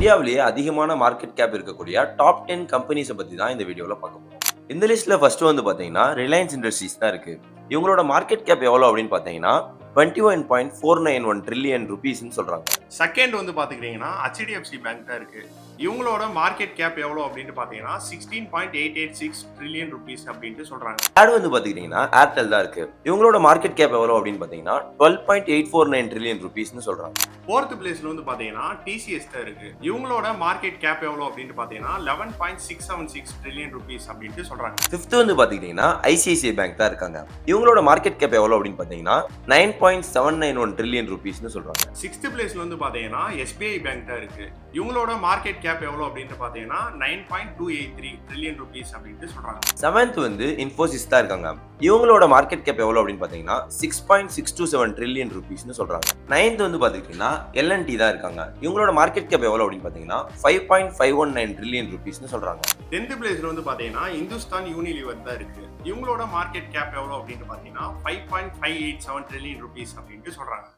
இந்தியாவிலேயே அதிகமான market gap இருக்கக்கூடிய டாப் 10 கம்பெனிஸை பத்தி தான் இந்த வீடியோல பார்க்க போறோம். இந்த லிஸ்ட்ல ஃபர்ஸ்ட் வந்து பாத்தீங்கன்னா ரிலையன்ஸ் இண்டஸ்ட்ரீஸ் தான் இருக்கு. இவங்களோட மார்க்கெட் கேப் எவ்வளவு அப்படின்னு பாத்தீங்கன்னா 21.491 ட்ரில்லியன் ருபீஸ்னு சொல்றாங்க. செகண்ட் வந்து பாத்துக்கிட்டீங்கன்னா HDFC பேங்க் தான் இருக்கு. இவங்களோட மார்க்கெட் கேப் எவ்வளவு அப்படின்னு பாத்தீங்கன்னா 16.886 ட்ரில்லியன் ருபீஸ் அப்படின்ட்டு சொல்றாங்க. தேர்ட் வந்து பாத்துக்கிட்டீங்கன்னா ஏர்டெல் தான் இருக்கு. இவங்களோட மார்க்கெட் கேப் எவ்வளவு அப்படின்னு பாத்தீங்கன்னா 12.849 ட்ரில்லியன் ருபீஸ்னு சொல்றாங்க. ஃபோர்த் பிளேஸ்ல வந்து பாத்தீங்கன்னா TCS தான் இருக்கு. இவங்களோட மார்க்கெட் கேப் எவ்வளவு அப்படின்னு பாத்தீங்கன்னா 11.676 ட்ரில்லியன் ருபீஸ் அப்படின்ட்டு சொல்றாங்க. ஃபிஃப்த் வந்து பாத்துக்கிட்டீங்கன்னா ICICI பேங்க் தான் இருக்காங்க. இவங்களோட மார்க்கெட் கேப் எவ்வளவு அப்படின்னு பாத்தீங்கன்னா 9.791 ட்ரில்லியன் ருபீஸ்னு சொல்றாங்க. சிக்ஸ்த் பிளேஸ்ல வந்து பாத்தீங்கன்னா SBI பேங்க் தான் இருக்கு. இவங்களோட மார்க்கெட் கேப் எவ்வளவு அப்படின்னு பாத்தீங்கன்னா 9.283 ட்ரில்லியன் ருபீஸ் அப்படின்ட்டு சொல்றாங்க. செவன்த் வந்து இன்ஃபோசிஸ் தான் இருக்காங்க. இவங்களோட மார்க்கெட் கேப் எவ்வளவு அப்படின்னு பாத்தீங்கன்னா 6.627 ட்ரில்லியன் ருபீஸ்னு சொல்றாங்க. நைன்த் வந்து பாத்துக்கிட்டீங்கன்னா L&T தான் இருக்காங்க. இவங்களோட மார்க்கெட் கேப் எவ்வளவு அப்படின்னு பாத்தீங்கன்னா 5.519 ட்ரில்லியன் ருபீஸ்னு சொல்றாங்க. 10th பிளேஸ்ல வந்து பாத்தீங்கன்னா இந்துஸ்தான் யூனிலிவர் தான் இருக்கு. இவங்களோட மார்க்கெட் கேப் எவ்வளவு அப்படின்னு பாத்தீங்கன்னா 5.587 ட்ரில்லியன் ருபீஸ் அப்படின்ட்டு சொல்றாங்க.